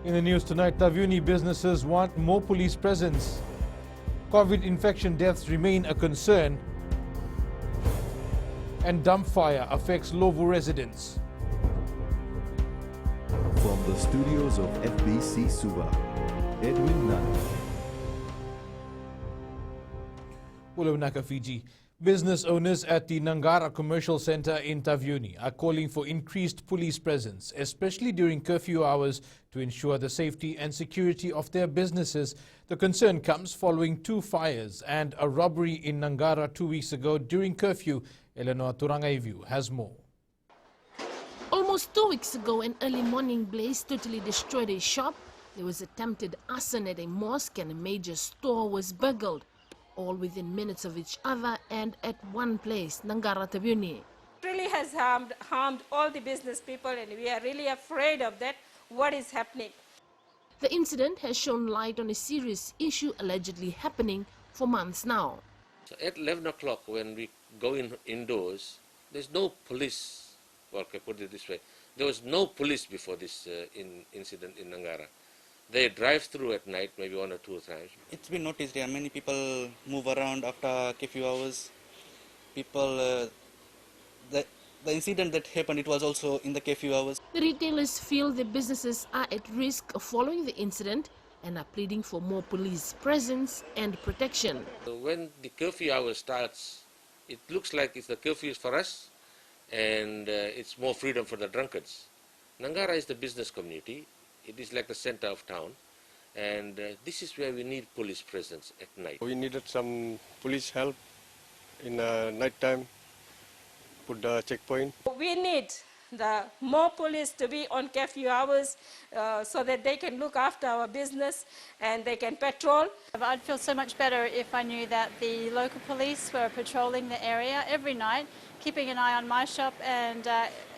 In the news tonight, Tavyuni businesses want more police presence. COVID infection deaths remain a concern. And dump fire affects Lovu residents. From the studios of FBC Suva, Edwin Nana. Ulunaka, Fiji. Business owners at the Nangara Commercial Centre in Tavyuni are calling for increased police presence, especially during curfew hours, to ensure the safety and security of their businesses. The concern comes following 2 fires and a robbery in Nangara 2 weeks ago during curfew. Eleanor Turangaivu has more. Almost 2 weeks ago, an early morning blaze totally destroyed a shop. There was attempted arson at a mosque and a major store was burgled, all within minutes of each other and at one place, Nangara Tavyuni. It really has harmed all the business people, and we are really afraid of that, what is happening. The incident has shown light on a serious issue allegedly happening for months now. So at 11 o'clock when we go indoors, there's no police. Well, I put it this way. There was no police before this incident in Nangara. They drive through at night, maybe 1 or 2 times. It's been noticed there. Many people move around after curfew hours. People, the incident that happened, it was also in the curfew hours. The retailers feel their businesses are at risk following the incident and are pleading for more police presence and protection. When the curfew hour starts, it looks like it's the curfew for us, and it's more freedom for the drunkards. Nangara is the business community. It is like the center of town, and this is where we need police presence at night. We needed some police help in night time, put the checkpoint. We need the more police to be on curfew hours so that they can look after our business and they can patrol. I'd feel so much better if I knew that the local police were patrolling the area every night, keeping an eye on my shop and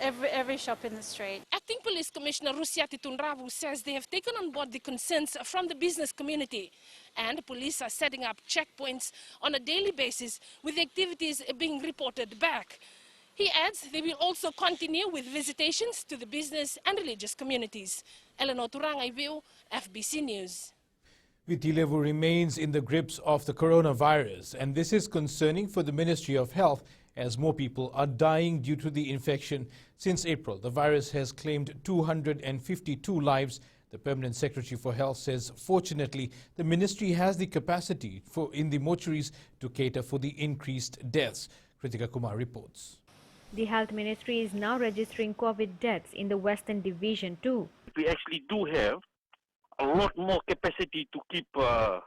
every shop in the street. Acting Police Commissioner Rusiati Tunravu says they have taken on board the concerns from the business community, and police are setting up checkpoints on a daily basis with activities being reported back. He adds they will also continue with visitations to the business and religious communities. Eleanor Turangaivu, FBC News. Vitilevu remains in the grips of the coronavirus, and this is concerning for the Ministry of Health as more people are dying due to the infection. Since April, the virus has claimed 252 lives. The Permanent Secretary for Health says, fortunately, the ministry has the capacity in the mortuaries to cater for the increased deaths. Kritika Kumar reports. The Health Ministry is now registering COVID deaths in the Western Division too. We actually do have a lot more capacity to keep for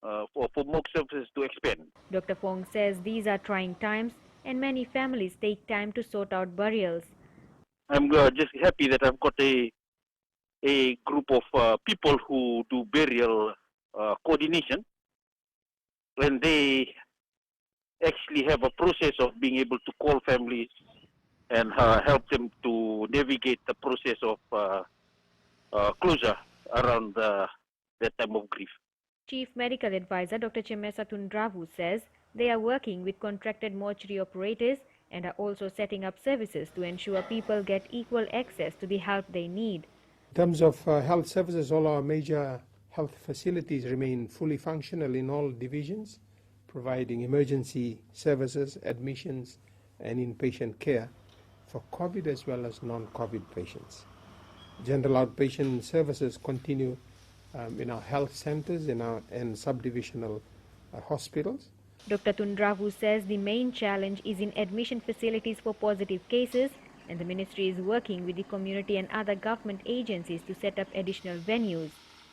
more services to expand. Dr. Fong says these are trying times and many families take time to sort out burials. I'm just happy that I've got a group of people who do burial coordination, when they actually have a process of being able to call families and help them to navigate the process of closure around that time of grief. Chief Medical Advisor Dr. Chemesa Tundravu says they are working with contracted mortuary operators and are also setting up services to ensure people get equal access to the help they need. In terms of health services, all our major health facilities remain fully functional in all divisions, providing emergency services, admissions and inpatient care for COVID as well as non-COVID patients. General outpatient services continue in our health centers and subdivisional hospitals. Dr. Tundravu says the main challenge is in admission facilities for positive cases, and the ministry is working with the community and other government agencies to set up additional venues.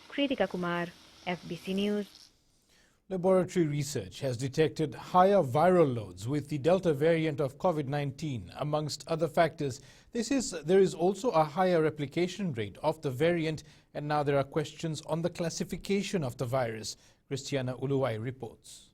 Kritika Kumar, FBC News. Laboratory research has detected higher viral loads with the Delta variant of COVID-19, amongst other factors. There is also a higher replication rate of the variant, and now there are questions on the classification of the virus. Christiana Uluwai reports.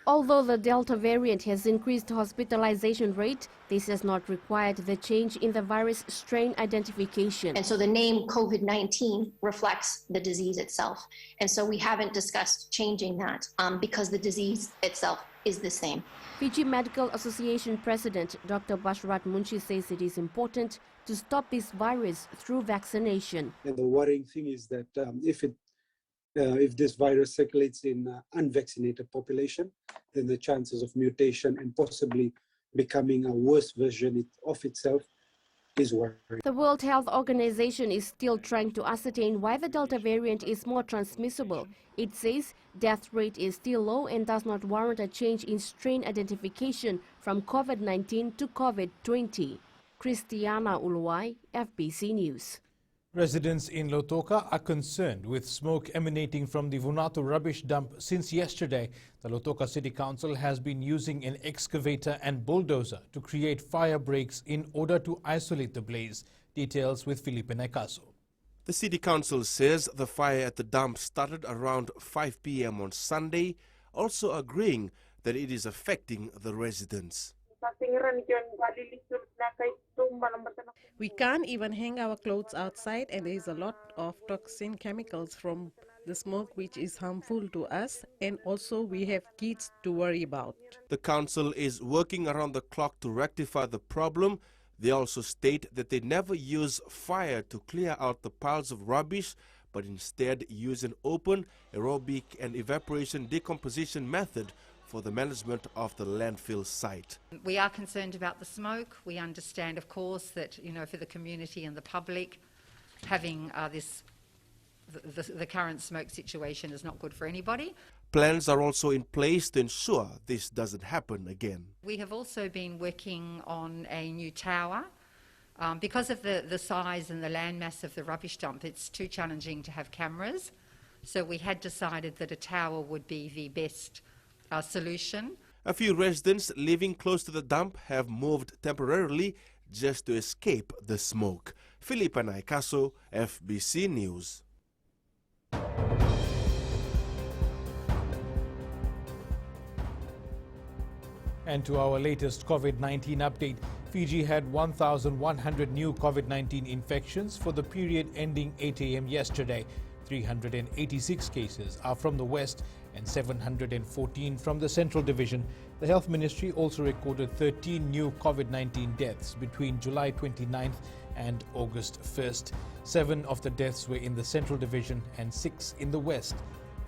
Although the Delta variant has increased hospitalization rate, this has not required the change in the virus strain identification. And so the name COVID-19 reflects the disease itself. And so we haven't discussed changing that because the disease itself is the same. Fiji Medical Association President Dr. Bashrat Munshi says it is important to stop this virus through vaccination. And the worrying thing is that if this virus circulates in unvaccinated population, then the chances of mutation and possibly becoming a worse version of itself is worrying. The World Health Organization is still trying to ascertain why the Delta variant is more transmissible. It says death rate is still low and does not warrant a change in strain identification from COVID-19 to COVID-20. Christiana Ulwai, FBC News. Residents in Lautoka are concerned with smoke emanating from the Vunatu rubbish dump since yesterday. The Lautoka City Council has been using an excavator and bulldozer to create fire breaks in order to isolate the blaze. Details with Felipe Naikaso. The City Council says the fire at the dump started around 5 p.m. on Sunday, also agreeing that it is affecting the residents. We can't even hang our clothes outside, and there is a lot of toxic chemicals from the smoke which is harmful to us, and also we have kids to worry about. The council is working around the clock to rectify the problem. They also state that they never use fire to clear out the piles of rubbish, but instead use an open, aerobic and evaporation decomposition method for the management of the landfill site. We are concerned about the smoke. We understand, of course, that for the community and the public, having the current smoke situation is not good for anybody. Plans are also in place to ensure this doesn't happen again. We have also been working on a new tower. Because of the size and the landmass of the rubbish dump, it's too challenging to have cameras. So we had decided that a tower would be the best solution. A few residents living close to the dump have moved temporarily just to escape the smoke. Felipe Naikaso, FBC News. And to our latest COVID-19 update, Fiji had 1,100 new COVID-19 infections for the period ending 8 a.m. yesterday. 386 cases are from the West and 714 from the Central Division. The Health Ministry also recorded 13 new COVID-19 deaths between July 29th and August 1st. 7 of the deaths were in the Central Division and 6 in the West.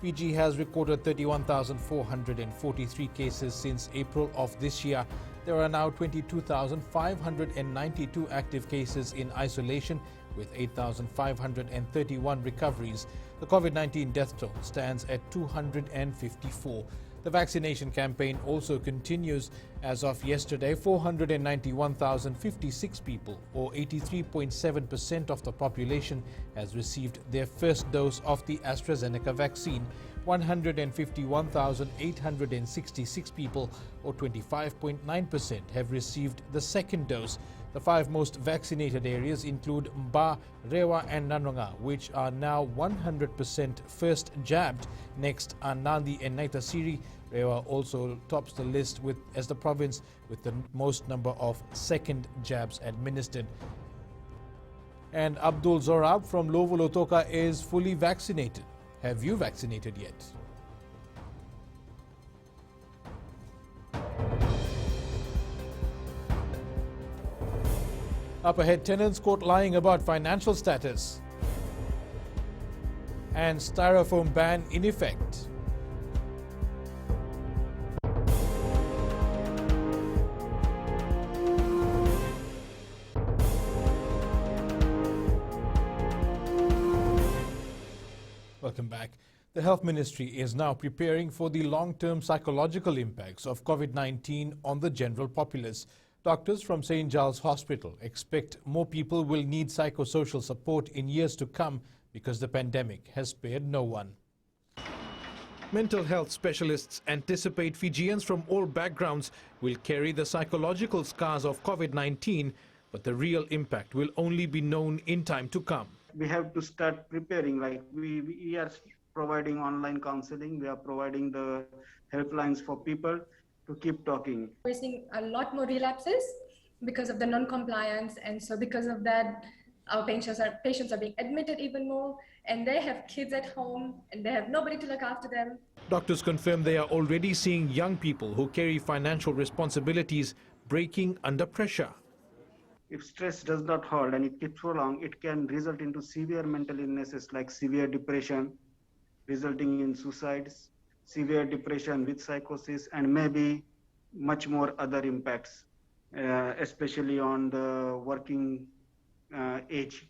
Fiji has recorded 31,443 cases since April of this year. There are now 22,592 active cases in isolation, with 8,531 recoveries. The COVID-19 death toll stands at 254. The vaccination campaign also continues. As of yesterday, 491,056 people, or 83.7% of the population, has received their first dose of the AstraZeneca vaccine. 151,866 people, or 25.9%, have received the second dose. The 5 most vaccinated areas include Mba, Rewa and Nanonga, which are now 100% first jabbed. Next are Nandi and Naitasiri. Rewa also tops the list as the province with the most number of second jabs administered. And Abdul Zorab from Lovo Lautoka is fully vaccinated. Have you vaccinated yet? Up ahead, tenants caught lying about financial status. And styrofoam ban in effect. Welcome back. The Health Ministry is now preparing for the long-term psychological impacts of COVID-19 on the general populace. Doctors from St. Giles Hospital expect more people will need psychosocial support in years to come because the pandemic has spared no one. Mental health specialists anticipate Fijians from all backgrounds will carry the psychological scars of COVID-19, but the real impact will only be known in time to come. We have to start preparing, like we are providing online counseling, we are providing the helplines for people to keep talking. We're seeing a lot more relapses because of the non-compliance, and so because of that, our patients are being admitted even more, and they have kids at home and they have nobody to look after them. Doctors confirm they are already seeing young people who carry financial responsibilities breaking under pressure. if stress does not hold and it keeps prolonged, it can result into severe mental illnesses like severe depression, resulting in suicides, severe depression with psychosis, and maybe much more other impacts, especially on the working age.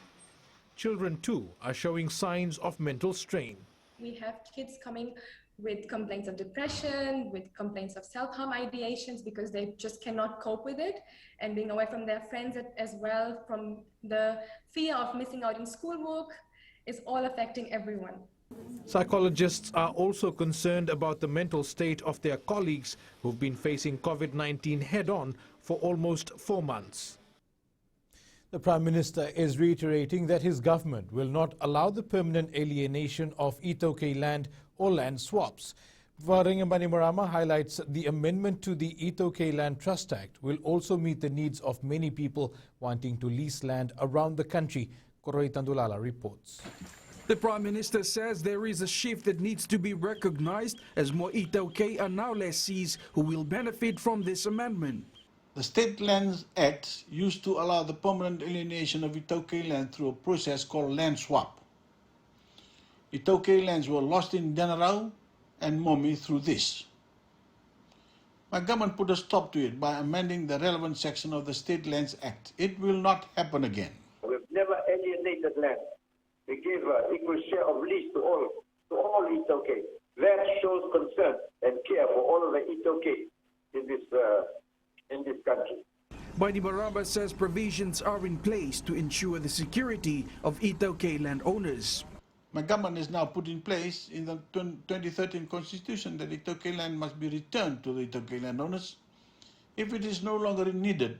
Children too are showing signs of mental strain. We have kids coming with complaints of depression, with complaints of self-harm ideations because they just cannot cope with it, and being away from their friends as well, from the fear of missing out in schoolwork, is all affecting everyone. Psychologists are also concerned about the mental state of their colleagues who've been facing COVID-19 head-on for almost 4 months. The Prime Minister is reiterating that his government will not allow the permanent alienation of Itoke land or land swaps. Varingambani Marama highlights the amendment to the Itoke Land Trust Act will also meet the needs of many people wanting to lease land around the country. Andurotalo reports. The Prime Minister says there is a shift that needs to be recognized as more Itoke are now lessees who will benefit from this amendment. The State Lands Act used to allow the permanent alienation of Itoke land through a process called land swap. Itoke lands were lost in Danarau and Momi through this. My government put a stop to it by amending the relevant section of the State Lands Act. It will not happen again. We've never alienated land. We give equal share of lease to all Itoke. That shows concern and care for all of the Itoke in this country. Bani Baraba says provisions are in place to ensure the security of Itoke landowners. My government has now put in place in the 2013 Constitution that Itoke land must be returned to the Itoke landowners if it is no longer needed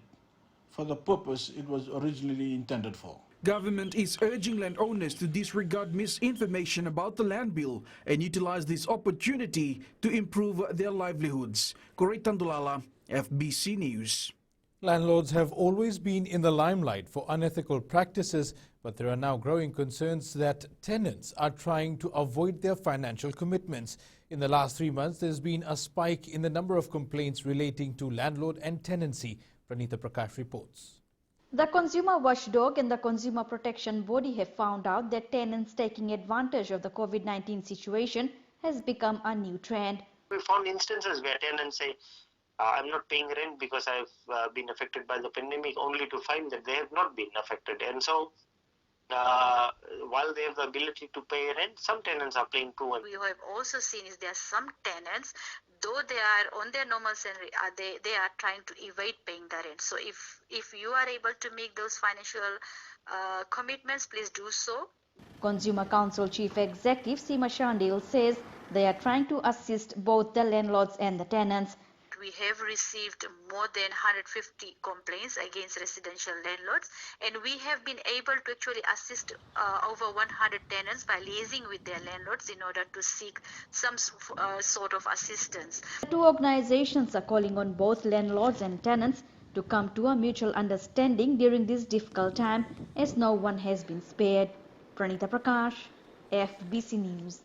for the purpose it was originally intended for. Government is urging landowners to disregard misinformation about the land bill and utilize this opportunity to improve their livelihoods. Andurotalo, FBC News. Landlords have always been in the limelight for unethical practices, but there are now growing concerns that tenants are trying to avoid their financial commitments. In the last 3 months, there's been a spike in the number of complaints relating to landlord and tenancy. Pranita Prakash reports. The Consumer Watchdog and the Consumer Protection Body have found out that tenants taking advantage of the COVID-19 situation has become a new trend. We found instances where tenants say, I'm not paying rent because I've been affected by the pandemic, only to find that they have not been affected. And so, while they have the ability to pay rent, some tenants are paying too much. We have also seen is there are some tenants, though they are on their normal salary, they are trying to evade paying the rent. So if you are able to make those financial commitments, please do so. Consumer Council Chief Executive Seema Shandil says they are trying to assist both the landlords and the tenants. We have received more than 150 complaints against residential landlords, and we have been able to actually assist over 100 tenants by liaising with their landlords in order to seek some sort of assistance. The two organizations are calling on both landlords and tenants to come to a mutual understanding during this difficult time, as no one has been spared. Pranita Prakash, FBC News.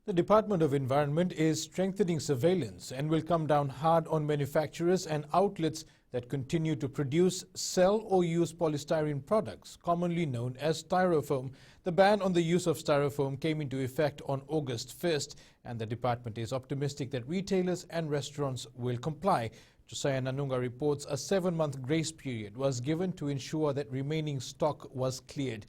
The Department of Environment is strengthening surveillance and will come down hard on manufacturers and outlets that continue to produce, sell or use polystyrene products, commonly known as styrofoam. The ban on the use of styrofoam came into effect on August 1st, and the department is optimistic that retailers and restaurants will comply. Josiah Nanunga reports a 7-month grace period was given to ensure that remaining stock was cleared.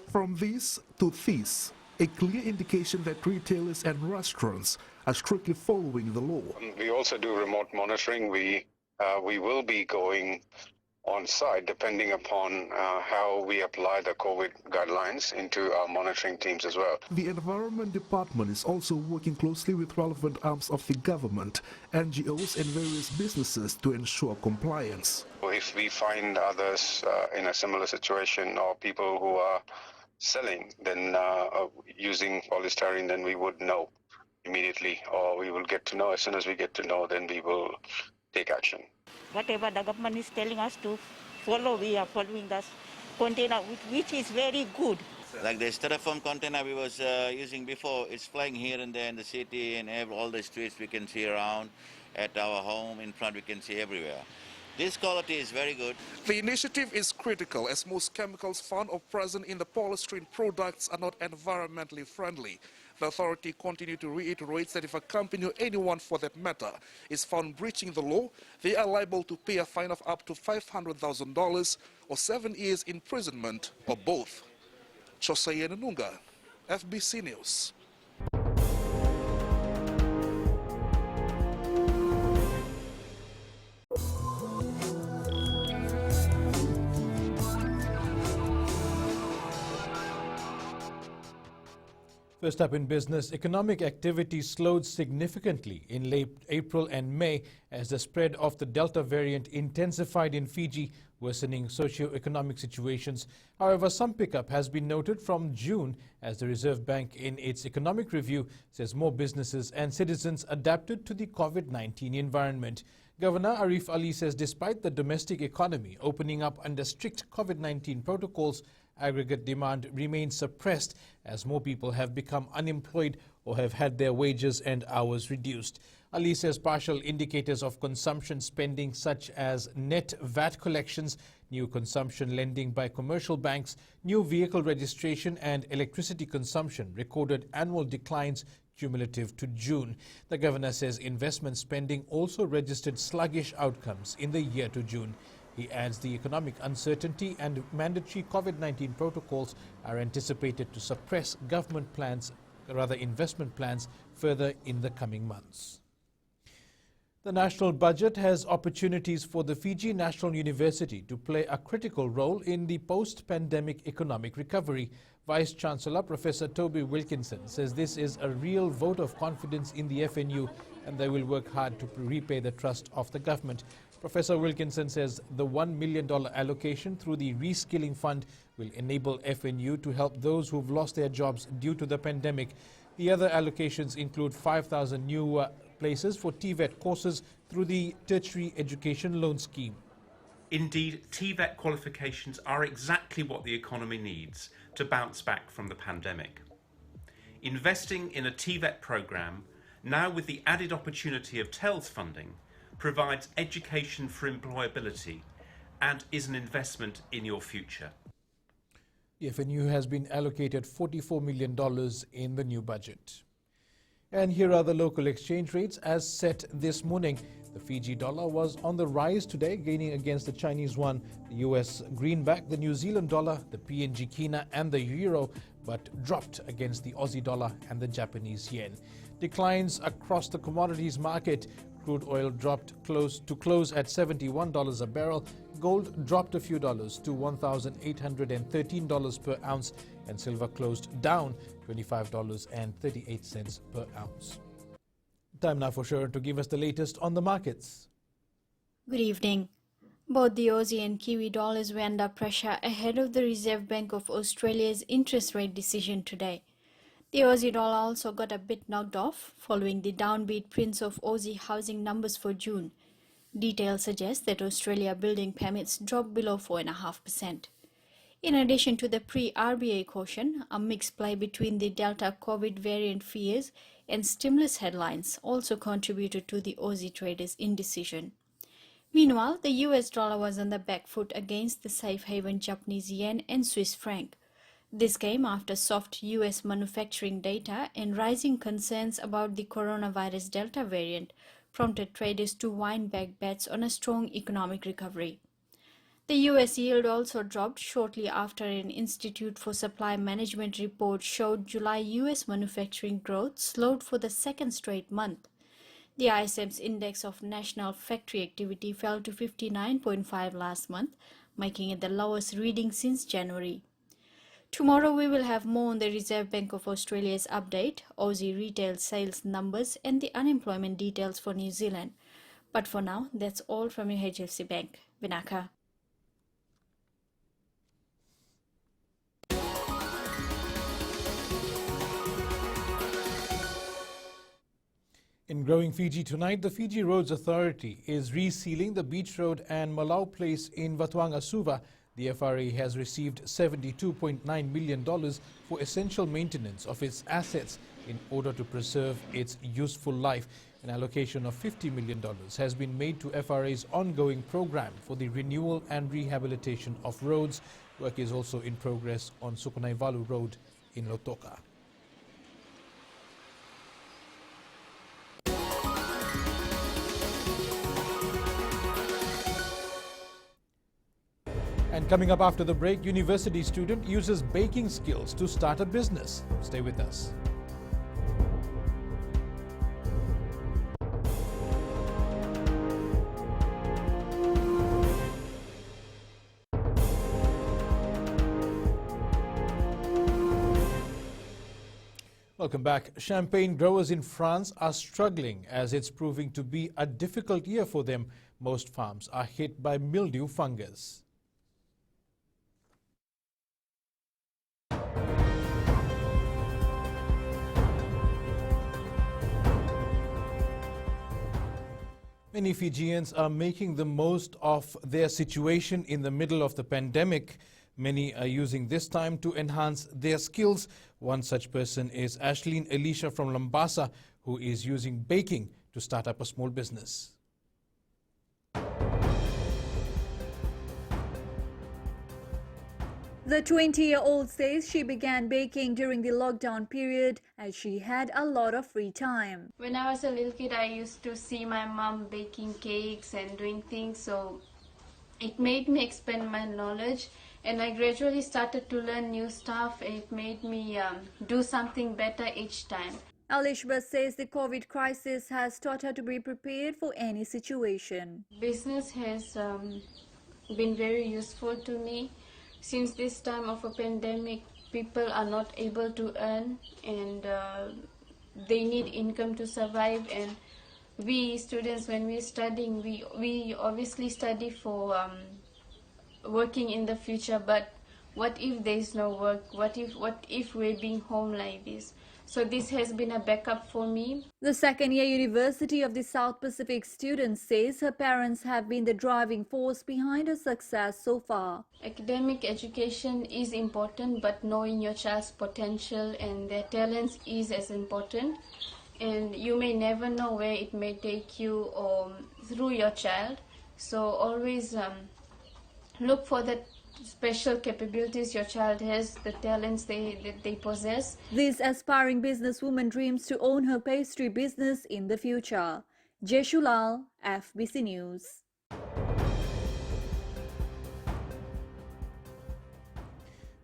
From this to this, a clear indication that retailers and restaurants are strictly following the law. We also do remote monitoring. We will be going on site depending upon how we apply the COVID guidelines into our monitoring teams as well. The Environment Department is also working closely with relevant arms of the government, NGOs and various businesses to ensure compliance. If we find others in a similar situation or people who are selling, then using polystyrene, then we would know immediately, or we will get to know. As soon as we get to know, then we will take action. Whatever the government is telling us to follow, we are following that container, which is very good. Like the styrofoam container we was using before, it's flying here and there in the city and all the streets we can see around. At our home in front we can see everywhere. This quality is very good. The initiative is critical as most chemicals found or present in the polystyrene products are not environmentally friendly. The authority continued to reiterate that if a company or anyone for that matter is found breaching the law, they are liable to pay a fine of up to $500,000 or 7 years imprisonment or both. Jose Nunga, FBC News. First up in business, economic activity slowed significantly in late April and May as the spread of the Delta variant intensified in Fiji, worsening socio-economic situations. However, some pickup has been noted from June as the Reserve Bank in its economic review says more businesses and citizens adapted to the COVID-19 environment. Governor Arif Ali says despite the domestic economy opening up under strict COVID-19 protocols, aggregate demand remains suppressed as more people have become unemployed or have had their wages and hours reduced. Ali says partial indicators of consumption spending such as net VAT collections, new consumption lending by commercial banks, new vehicle registration and electricity consumption recorded annual declines cumulative to June. The governor says investment spending also registered sluggish outcomes in the year to June. He adds the economic uncertainty and mandatory COVID-19 protocols are anticipated to suppress investment plans further in the coming months. The national budget has opportunities for the Fiji National University to play a critical role in the post-pandemic economic recovery. Vice-Chancellor Professor Toby Wilkinson says this is a real vote of confidence in the FNU and they will work hard to repay the trust of the government. Professor Wilkinson says the $1 million allocation through the Reskilling Fund will enable FNU to help those who've lost their jobs due to the pandemic. The other allocations include 5,000 new places for TVET courses through the Tertiary Education Loan Scheme. Indeed, TVET qualifications are exactly what the economy needs to bounce back from the pandemic. Investing in a TVET programme, now with the added opportunity of TELS funding, provides education for employability and is an investment in your future. The FNU has been allocated $44 million in the new budget. And here are the local exchange rates as set this morning. The Fiji dollar was on the rise today, gaining against the Chinese yuan, the US greenback, the New Zealand dollar, the PNG kina and the euro, but dropped against the Aussie dollar and the Japanese yen. Declines across the commodities market. Crude oil dropped to close at $71 a barrel. Gold dropped a few dollars to $1,813 per ounce, and silver closed down $25.38 per ounce. Time now for Sharon to give us the latest on the markets. Good evening. Both the Aussie and Kiwi dollars were under pressure ahead of the Reserve Bank of Australia's interest rate decision today. The Aussie dollar also got a bit knocked off following the downbeat prints of Aussie housing numbers for June. Details suggest that Australia building permits dropped below 4.5%. In addition to the pre-RBA caution, a mixed play between the Delta COVID variant fears and stimulus headlines also contributed to the Aussie traders' indecision. Meanwhile, the US dollar was on the back foot against the safe haven Japanese yen and Swiss franc. This came after soft US manufacturing data and rising concerns about the coronavirus Delta variant prompted traders to wind back bets on a strong economic recovery. The US yield also dropped shortly after an Institute for Supply Management report showed July US manufacturing growth slowed for the second straight month. The ISM's index of national factory activity fell to 59.5 last month, making it the lowest reading since January. Tomorrow we will have more on the Reserve Bank of Australia's update, Aussie retail sales numbers and the unemployment details for New Zealand. But for now, that's all from your HFC Bank. Vinaka. In growing Fiji tonight, the Fiji Roads Authority is resealing the Beach Road and Malau Place in Watuanga Suva. The FRA has received $72.9 million for essential maintenance of its assets in order to preserve its useful life. An allocation of $50 million has been made to FRA's ongoing program for the renewal and rehabilitation of roads. Work is also in progress on Sukunaivalu Road in Lotoka. And coming up after the break, university student uses baking skills to start a business. Stay with us. Welcome back. Champagne growers in France are struggling as it's proving to be a difficult year for them. Most farms are hit by mildew fungus. Many Fijians are making the most of their situation in the middle of the pandemic. Many are using this time to enhance their skills. One such person is Ashleen Elisha from Lambasa, who is using baking to start up a small business. The 20-year-old says she began baking during the lockdown period as she had a lot of free time. When I was a little kid, I used to see my mom baking cakes and doing things, so it made me expand my knowledge, and I gradually started to learn new stuff. It made me do something better each time. Alishba says the COVID crisis has taught her to be prepared for any situation. Business has been very useful to me. Since this time of a pandemic, people are not able to earn, and they need income to survive. And we students, when we're studying, we obviously study for working in the future. But what if there's no work? What if we're being home like this? So this has been a backup for me. The second-year University of the South Pacific student says her parents have been the driving force behind her success so far. Academic education is important, but knowing your child's potential and their talents is as important. And you may never know where it may take you through your child. So always look for the special capabilities your child has, the talents they possess. This aspiring businesswoman dreams to own her pastry business in the future. Jeshulal, FBC News.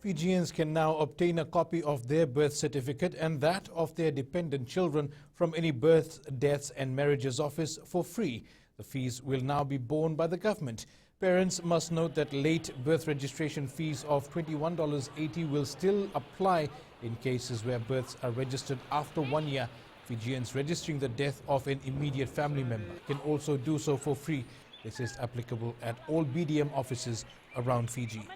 Fijians can now obtain a copy of their birth certificate and that of their dependent children from any births, deaths and marriages office for free. The fees will now be borne by the government. Parents must note that late birth registration fees of $21.80 will still apply in cases where births are registered after 1 year. Fijians registering the death of an immediate family member can also do so for free. This is applicable at all BDM offices around Fiji.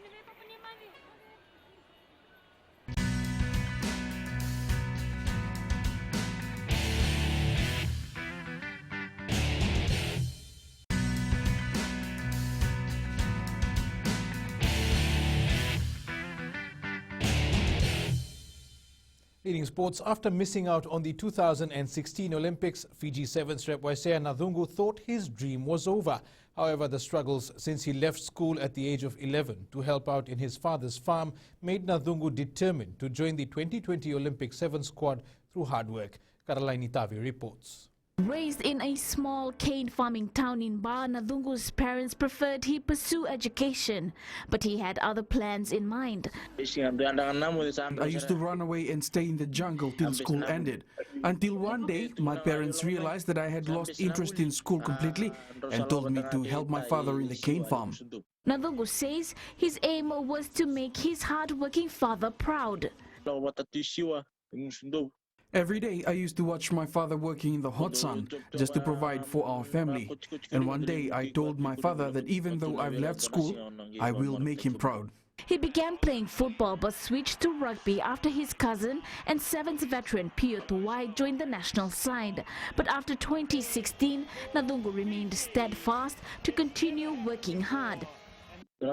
Leading sports, after missing out on the 2016 Olympics, Fiji Sevens rep Waisea Nadhungu thought his dream was over. However, the struggles since he left school at the age of 11 to help out in his father's farm made Nadhungu determined to join the 2020 Olympic Sevens squad through hard work. Karalaini Tavi reports. Raised in a small cane farming town in Ba, Nadhungu's parents preferred he pursue education, but he had other plans in mind. I used to run away and stay in the jungle till school ended. Until one day, my parents realized that I had lost interest in school completely and told me to help my father in the cane farm. Nadhungu says his aim was to make his hard-working father proud. Every day I used to watch my father working in the hot sun just to provide for our family. And one day I told my father that even though I've left school, I will make him proud. He began playing football but switched to rugby after his cousin and Sevens veteran Pio Tuwai joined the national side. But after 2016, Nadhungu remained steadfast to continue working hard. I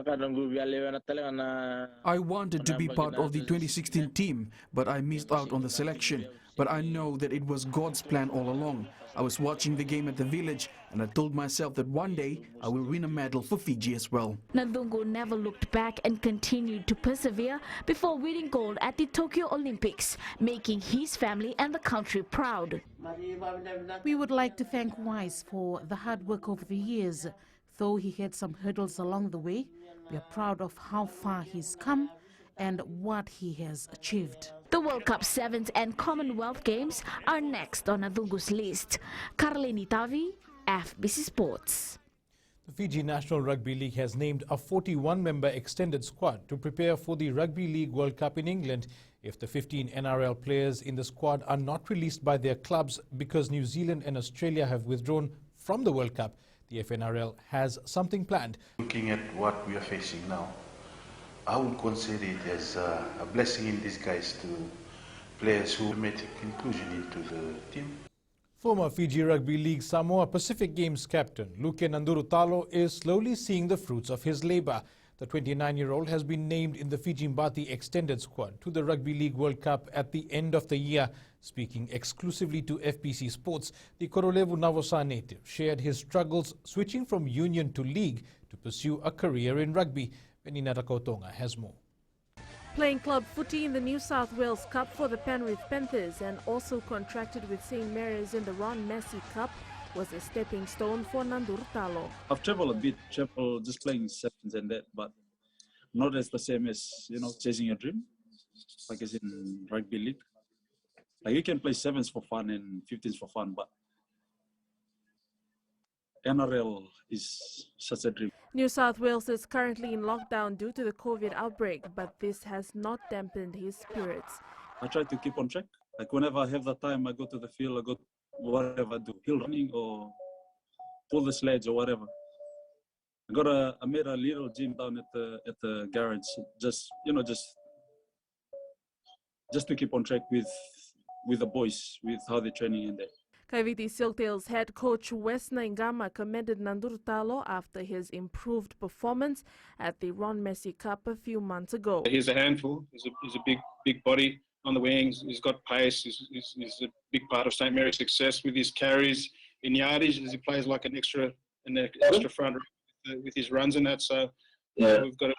wanted to be part of the 2016 team, but I missed out on the selection. But I know that it was God's plan all along. I was watching the game at the village, and I told myself that one day I will win a medal for Fiji as well. Nandungu never looked back and continued to persevere before winning gold at the Tokyo Olympics, making his family and the country proud. We would like to thank Wise for the hard work over the years. Though he had some hurdles along the way, we are proud of how far he's come and what he has achieved. The World Cup Sevens and Commonwealth Games are next on Nandungu's list. Karleni Tavi, FBC Sports. The Fiji National Rugby League has named a 41-member extended squad to prepare for the Rugby League World Cup in England if the 15 NRL players in the squad are not released by their clubs because New Zealand and Australia have withdrawn from the World Cup. The FNRL has something planned. Looking at what we are facing now, I would consider it as a blessing in disguise to players who made inclusion into the team. Former Fiji Rugby League Samoa Pacific Games captain Luke Andurotalo is slowly seeing the fruits of his labour. The 29-year-old has been named in the Fiji Mbati extended squad to the Rugby League World Cup at the end of the year. Speaking exclusively to FBC Sports, the Korolevu Navosa native shared his struggles switching from union to league to pursue a career in rugby. Benina Rakotonga has more. Playing club footy in the New South Wales Cup for the Penrith Panthers and also contracted with St Mary's in the Ron Massey Cup was a stepping stone for Andurotalo. I've travelled a bit, just playing sevens and that, but not as the same as, chasing your dream, like as in rugby league. Like you can play sevens for fun and 15s for fun, but NRL is such a dream. New South Wales is currently in lockdown due to the COVID outbreak, but this has not dampened his spirits. I try to keep on track. Like whenever I have the time, I go to the field, I go whatever I do, hill running or pull the sledge or whatever. I made a little gym down at the garage, just to keep on track with the boys, with how they're training in there. Kaiviti Silktails head coach Wes Naingama commended Andurotalo after his improved performance at the Ron Massey Cup a few months ago. He's a handful. He's a big body on the wings. He's got pace. He's a big part of St Mary's success with his carries in yardage. He plays like an extra front with his runs and that. So we've got a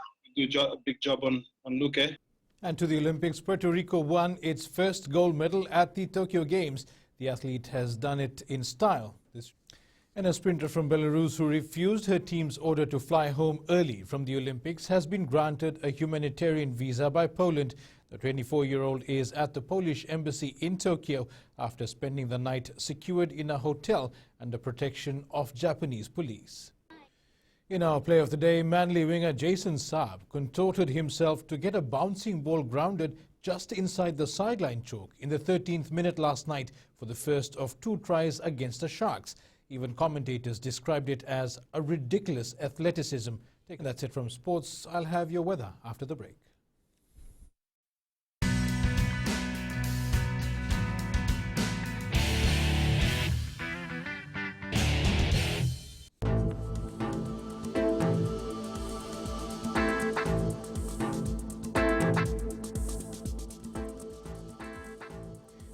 big job on Luque. And to the Olympics, Puerto Rico won its first gold medal at the Tokyo Games. The athlete has done it in style. And a sprinter from Belarus who refused her team's order to fly home early from the Olympics has been granted a humanitarian visa by Poland. The 24-year-old is at the Polish embassy in Tokyo after spending the night secured in a hotel under protection of Japanese police. In our play of the day, Manly winger Jason Saab contorted himself to get a bouncing ball grounded just inside the sideline choke in the 13th minute last night for the first of 2 tries against the Sharks. Even commentators described it as a ridiculous athleticism. That's it from sports. I'll have your weather after the break.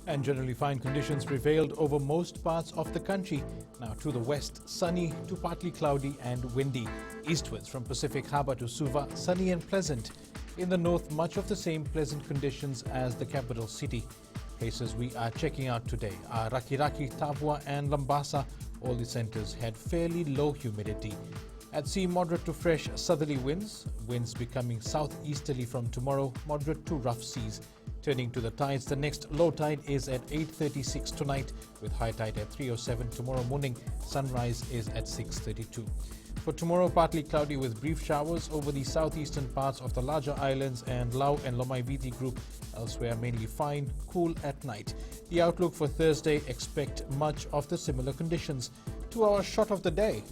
And generally fine conditions prevailed over most parts of the country. Now to the west, sunny to partly cloudy and windy. Eastwards from Pacific Harbour to Suva, sunny and pleasant. In the north, much of the same pleasant conditions as the capital city. Places we are checking out today are Rakiraki, Tabua and Lambasa. All the centres had fairly low humidity. At sea, moderate to fresh southerly winds. Winds becoming southeasterly from tomorrow, moderate to rough seas. Turning to the tides, the next low tide is at 8:36 tonight, with high tide at 3:07 tomorrow morning. Sunrise is at 6:32. For tomorrow, partly cloudy with brief showers over the southeastern parts of the larger islands and Lau and Lomaiviti group. Elsewhere, mainly fine, cool at night. The outlook for Thursday, expect much of the similar conditions. 2-hour shot of the day.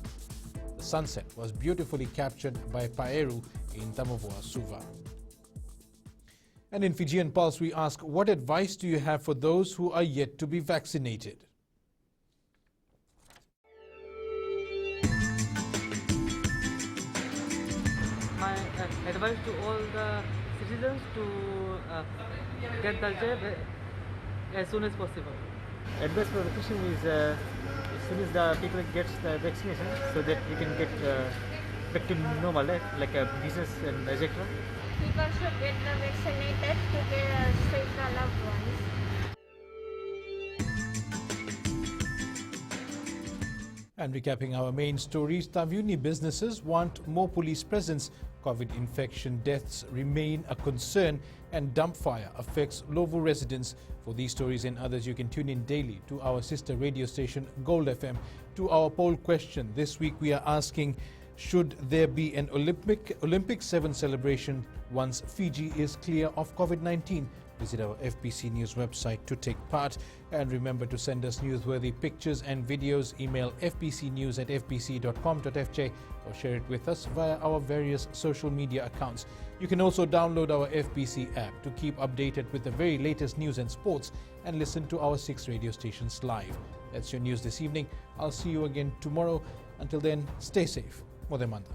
The sunset was beautifully captured by Paeru in Tamavoa, Suva. And in Fijian Pulse, we ask, what advice do you have for those who are yet to be vaccinated? advise to all the citizens to get the jab as soon as possible. Advice for the patient is as soon as the people get the vaccination, so that we can get back to normal life, like a business and etc. People should get vaccinated to save their loved ones. And recapping our main stories, Tavyuni businesses want more police presence. COVID infection deaths remain a concern, and dump fire affects Lovo residents. For these stories and others, you can tune in daily to our sister radio station Gold FM. To our poll question this week, we are asking, should there be an Olympic 7 celebration once Fiji is clear of COVID-19? Visit our FBC News website to take part. And remember to send us newsworthy pictures and videos. Email fbcnews@fbc.com.fj or share it with us via our various social media accounts. You can also download our FBC app to keep updated with the very latest news and sports and listen to our 6 radio stations live. That's your news this evening. I'll see you again tomorrow. Until then, stay safe. Modemanda.